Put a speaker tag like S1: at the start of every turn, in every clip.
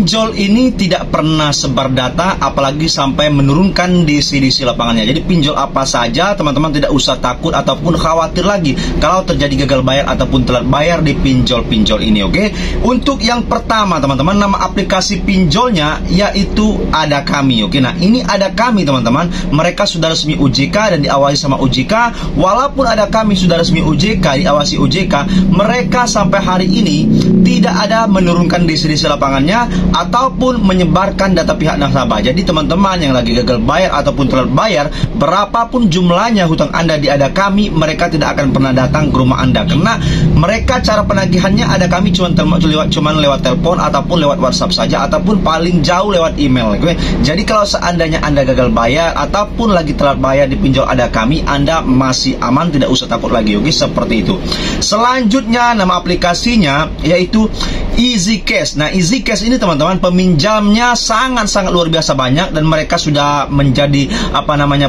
S1: pinjol ini tidak pernah sebar data, apalagi sampai menurunkan DC lapangannya. Jadi pinjol apa saja, teman-teman tidak usah takut ataupun khawatir lagi kalau terjadi gagal bayar ataupun telat bayar di pinjol-pinjol ini, oke? Untuk yang pertama, teman-teman, nama aplikasi pinjolnya yaitu Ada Kami, oke? Nah, ini Ada Kami, teman-teman. Mereka sudah resmi OJK dan diawasi sama OJK. Walaupun Ada Kami sudah resmi OJK, diawasi OJK, mereka sampai hari ini tidak ada menurunkan DC lapangannya ataupun menyebarkan data pihak nasabah. Jadi teman-teman yang lagi gagal bayar ataupun telat bayar, berapapun jumlahnya hutang Anda di Ada Kami, mereka tidak akan pernah datang ke rumah Anda, karena mereka cara penagihannya Ada Kami cuma lewat telepon ataupun lewat WhatsApp saja, ataupun paling jauh lewat email, oke? Jadi kalau seandainya Anda gagal bayar ataupun lagi telat bayar di pinjol Ada Kami, Anda masih aman, tidak usah takut lagi, oke? Seperti itu. Selanjutnya nama aplikasinya yaitu Easy Cash. Nah, Easy Cash ini, teman-teman, peminjamnya sangat-sangat luar biasa banyak dan mereka sudah menjadi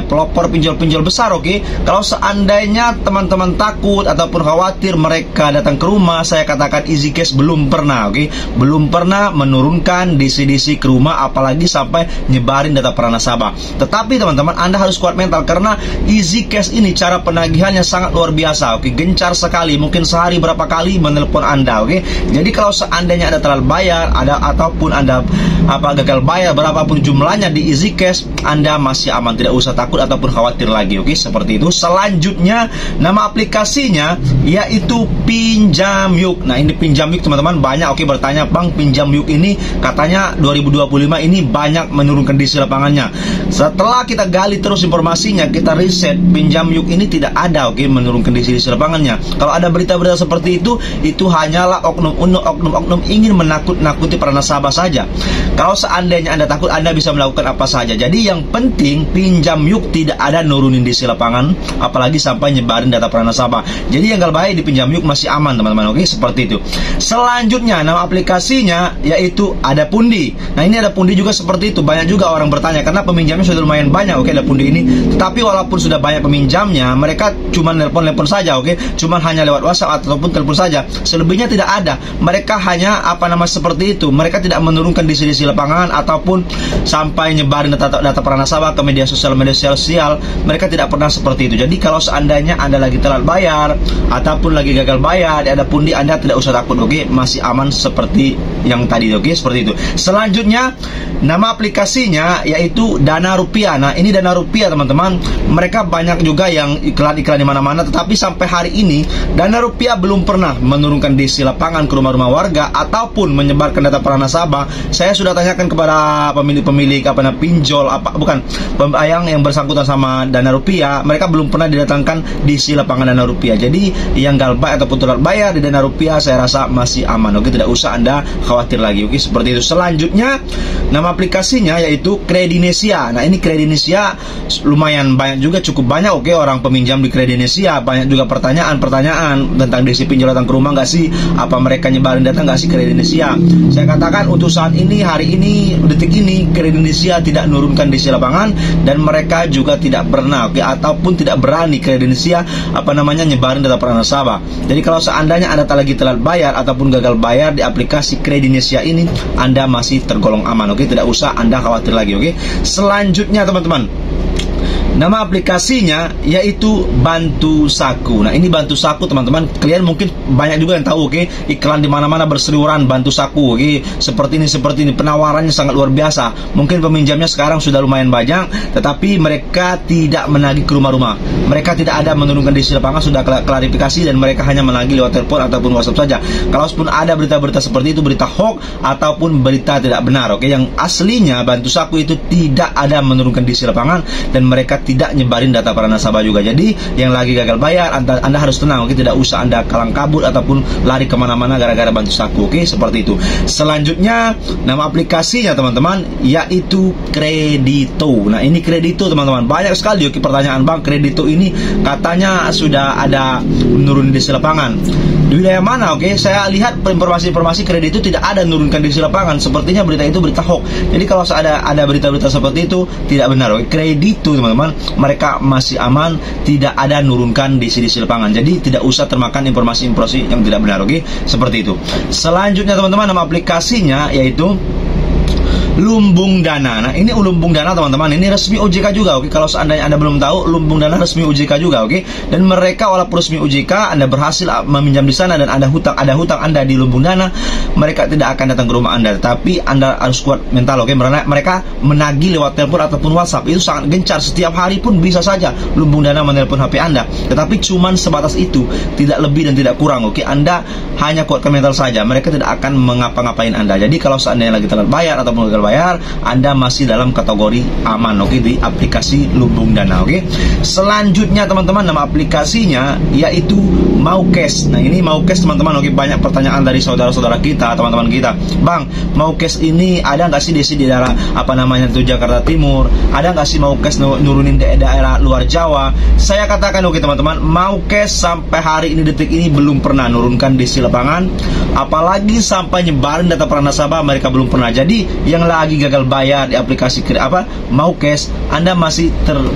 S1: pelopor pinjol-pinjol besar, oke? Kalau seandainya teman-teman takut ataupun khawatir mereka datang ke rumah, saya katakan Easy Cash belum pernah, oke? Belum pernah menurunkan DC ke rumah, apalagi sampai nyebarin data para nasabah. Tetapi teman-teman, Anda harus kuat mental karena Easy Cash ini cara penagihannya sangat luar biasa, oke? Gencar sekali, mungkin sehari berapa kali menelpon Anda, oke? Jadi kalau seandainya ada telat bayar, ataupun Anda gagal bayar berapapun jumlahnya di Easy Cash, Anda masih aman, tidak usah takut ataupun khawatir lagi, oke? Seperti itu. Selanjutnya nama aplikasinya yaitu Pinjam Yuk. Nah, ini Pinjam Yuk, teman-teman, banyak bertanya, Bang, Pinjam Yuk ini katanya 2025 ini banyak menurunkan DC lapangannya. Setelah kita gali terus informasinya, kita riset, Pinjam Yuk ini tidak ada, menurunkan DC lapangannya. Kalau ada berita-berita seperti itu hanyalah oknum ingin menakut-nakuti para nasabah saja. Kalau seandainya Anda takut, Anda bisa melakukan apa saja. Jadi yang penting Pinjam Yuk tidak ada nurunin DC lapangan, apalagi sampai nyebarin data para nasabah. Jadi yang gagal bayar di Pinjam Yuk masih aman, teman-teman, oke? Seperti itu. Selanjutnya nama aplikasinya yaitu Ada Pundi. Nah, ini Ada Pundi juga seperti itu. Banyak juga orang bertanya karena peminjamnya sudah lumayan banyak, oke? Ada Pundi ini. Tetapi walaupun sudah banyak peminjamnya, mereka cuma nelpon saja, oke? Cuma hanya lewat WhatsApp ataupun telepon saja. Selebihnya tidak ada. Mereka hanya seperti itu. Mereka tidak menurunkan DC lapangan ataupun sampai nyebarin data para nasabah ke media sosial. Mereka tidak pernah seperti itu. Jadi kalau seandainya Anda lagi telat bayar ataupun lagi gagal bayar di Ada Pundi, Anda tidak usah takut, oke? Masih aman seperti yang tadi, oke? Seperti itu. Selanjutnya nama aplikasinya yaitu Dana Rupiah. Nah, ini Dana Rupiah, teman-teman. Mereka banyak juga yang iklan-iklan di mana-mana, tetapi sampai hari ini Dana Rupiah belum pernah menurunkan DC lapangan ke rumah-rumah warga ataupun menyebarkan data para nasabah. Saya sudah tanyakan kepada pemilik pinjol yang bersangkutan sama Dana Rupiah, mereka belum pernah didatangkan DC lapangan Dana Rupiah. Jadi yang galbay ataupun telat bayar di Dana Rupiah, saya rasa masih aman, oke? Tidak usah Anda khawatir lagi, oke? Seperti itu. Selanjutnya nama aplikasinya yaitu Kredinesia. Nah, ini Kredinesia lumayan banyak juga, cukup banyak, oke? Orang peminjam di Kredinesia banyak juga pertanyaan tentang DC pinjol datang ke rumah nggak sih? Apa mereka nyebarin data nggak sih Kredinesia? Saya katakan untuk saat ini, hari ini, detik ini, Kredinesia tidak menurunkan DC lapangan dan mereka juga tidak pernah, ataupun tidak berani Kredinesia nyebarin data para nasabah. Jadi kalau seandainya Anda lagi telat bayar ataupun gagal bayar di aplikasi Kredinesia ini, Anda masih tergolong aman, oke? Tidak usah Anda khawatir lagi, oke? Selanjutnya, teman-teman, nama aplikasinya yaitu Bantu Saku. Nah, ini Bantu Saku, teman-teman. Kalian mungkin banyak juga yang tahu, oke? Iklan di mana-mana berseliweran Bantu Saku, oke? Seperti ini. Penawarannya sangat luar biasa. Mungkin peminjamnya sekarang sudah lumayan banyak, tetapi mereka tidak menagih ke rumah-rumah. Mereka tidak ada menurunkan DC lapangan, sudah klarifikasi, dan mereka hanya menagih lewat telepon ataupun WhatsApp saja. Kalaupun ada berita-berita seperti itu, berita hoax ataupun berita tidak benar, oke? Yang aslinya Bantu Saku itu tidak ada menurunkan DC lapangan dan mereka tidak nyebarin data para nasabah juga. Jadi yang lagi gagal bayar, Anda harus tenang, oke? Tidak usah Anda kalang kabut ataupun lari kemana-mana gara-gara Bantu Saku, oke? Seperti itu. Selanjutnya nama aplikasinya, teman-teman, yaitu Kredito. Nah, ini Kredito, teman-teman. Banyak sekali, oke, pertanyaan, Bang, Kredito ini katanya sudah ada menurun DC lapangan. Di wilayah mana, oke? Saya lihat informasi-informasi Kredito tidak ada menurunkan DC lapangan. Sepertinya berita itu berita hoax. Jadi kalau ada berita-berita seperti itu tidak benar, oke? Kredito, teman-teman, mereka masih aman, tidak ada nurunkan DC lapangan. Jadi tidak usah termakan informasi-informasi yang tidak benar, oke? Seperti itu. Selanjutnya, teman-teman, nama aplikasinya yaitu Lumbung Dana. Nah, ini Lumbung Dana teman-teman, ini resmi OJK juga, oke. Kalau seandainya Anda belum tahu, Lumbung Dana resmi OJK juga, oke. Dan mereka walaupun resmi OJK, Anda berhasil meminjam di sana dan ada hutang Anda di Lumbung Dana, mereka tidak akan datang ke rumah Anda, tetapi Anda harus kuat mental, oke. Mereka menagih lewat telepon ataupun WhatsApp, itu sangat gencar. Setiap hari pun bisa saja Lumbung Dana menelpon HP Anda, tetapi cuman sebatas itu, tidak lebih dan tidak kurang, oke. Anda hanya kuatkan mental saja, mereka tidak akan mengapa-ngapain Anda. Jadi kalau seandainya lagi telat bayar ataupun gagal bayar, Anda masih dalam kategori aman, oke, di aplikasi Lumbung Dana, oke. Selanjutnya teman-teman, nama aplikasinya yaitu Maucash. Nah, ini Maucash teman-teman, oke. Banyak pertanyaan dari saudara-saudara kita, teman-teman kita, Bang, Maucash ini ada nggak sih di daerah itu Jakarta Timur? Ada nggak sih Maucash nurunin daerah luar Jawa? Saya katakan, oke teman-teman, Maucash sampai hari ini, detik ini, belum pernah nurunkan DC lapangan, apalagi sampai nyebarin data para nasabah, mereka belum pernah. Jadi yang lagi gagal bayar di aplikasi Maucash, Anda masih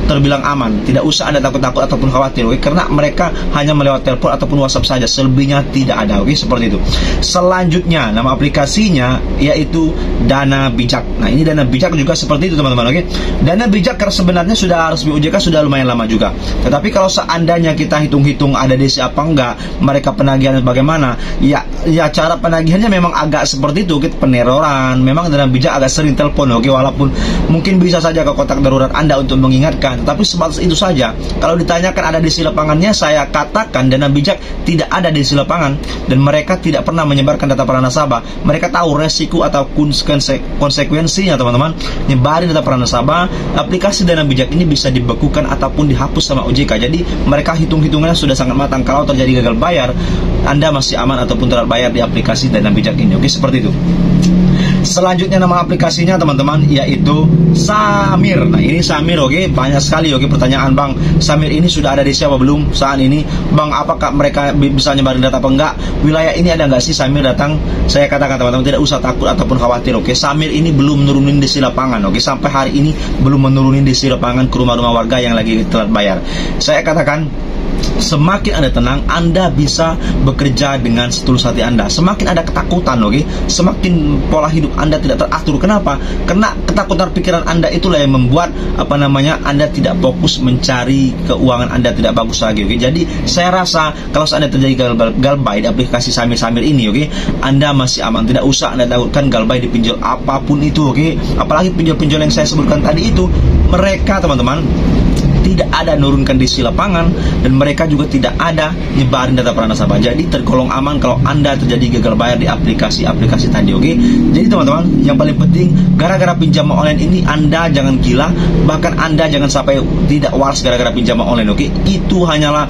S1: terbilang aman. Tidak usah Anda takut-takut ataupun khawatir, oke, karena mereka hanya melewat telepon ataupun WhatsApp saja, selebihnya tidak ada, oke, seperti itu. Selanjutnya, nama aplikasinya yaitu Dana Bijak. Nah, ini Dana Bijak juga seperti itu teman-teman, oke. Dana Bijak karena sebenarnya sudah resmi OJK sudah lumayan lama juga. Tetapi kalau seandainya kita hitung-hitung ada DC apa enggak, mereka penagihannya bagaimana, ya cara penagihannya memang agak seperti itu, oke, peneroran. Memang Dana Bijak agak sering telepon, oke, walaupun mungkin bisa saja ke kotak darurat Anda untuk mengingatkan, tetapi sebatas itu saja. Kalau ditanyakan ada DC lapangannya, saya katakan Dana Bijak tidak ada DC lapangan, dan mereka tidak pernah menyebarkan data para nasabah. Mereka tahu resiko atau konsekuensinya teman-teman, nyebarin data para nasabah. Aplikasi Dana Bijak ini bisa dibekukan ataupun dihapus sama OJK. Jadi mereka hitung-hitungannya sudah sangat matang. Kalau terjadi gagal bayar, Anda masih aman ataupun telat bayar di aplikasi Dana Bijak ini, oke, seperti itu. Selanjutnya nama aplikasinya teman-teman yaitu Samir. Nah, ini Samir, oke. Banyak sekali, oke, pertanyaan, Bang, Samir ini sudah ada di siapa belum saat ini? Bang, apakah mereka bisa nyebarin data apa enggak? Wilayah ini ada nggak sih Samir datang? Saya katakan teman-teman, tidak usah takut ataupun khawatir, oke. Samir ini belum menurunin DC lapangan, oke. Sampai hari ini belum menurunin DC lapangan ke rumah-rumah warga yang lagi telat bayar. Saya katakan, semakin Anda tenang, Anda bisa bekerja dengan setulus hati Anda. Semakin ada ketakutan, oke, semakin pola hidup Anda tidak teratur. Kenapa? Karena ketakutan pikiran Anda itulah yang membuat Anda tidak fokus mencari keuangan Anda tidak bagus lagi, oke. Jadi saya rasa kalau seandainya terjadi gagal buy di aplikasi Samir ini, oke, Anda masih aman. Tidak usah Anda takutkan gagal buy di pinjol apapun itu, oke. Apalagi pinjol-pinjol yang saya sebutkan tadi itu, mereka teman-teman tidak ada nurunkan DC lapangan, dan mereka juga tidak ada nyebarin data para nasabah. Jadi tergolong aman kalau Anda terjadi gagal bayar di aplikasi-aplikasi tadi, oke. Jadi teman-teman, yang paling penting, gara-gara pinjaman online ini Anda jangan gila, bahkan Anda jangan sampai tidak waras gara-gara pinjaman online, oke. Itu hanyalah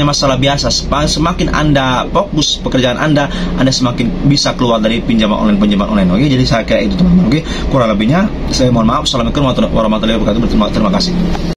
S1: masalah biasa. Semakin Anda fokus pekerjaan Anda semakin bisa keluar dari pinjaman online, oke. Jadi saya kira itu teman-teman, oke. Kurang lebihnya saya mohon maaf. Assalamualaikum warahmatullahi wabarakatuh. Terima kasih.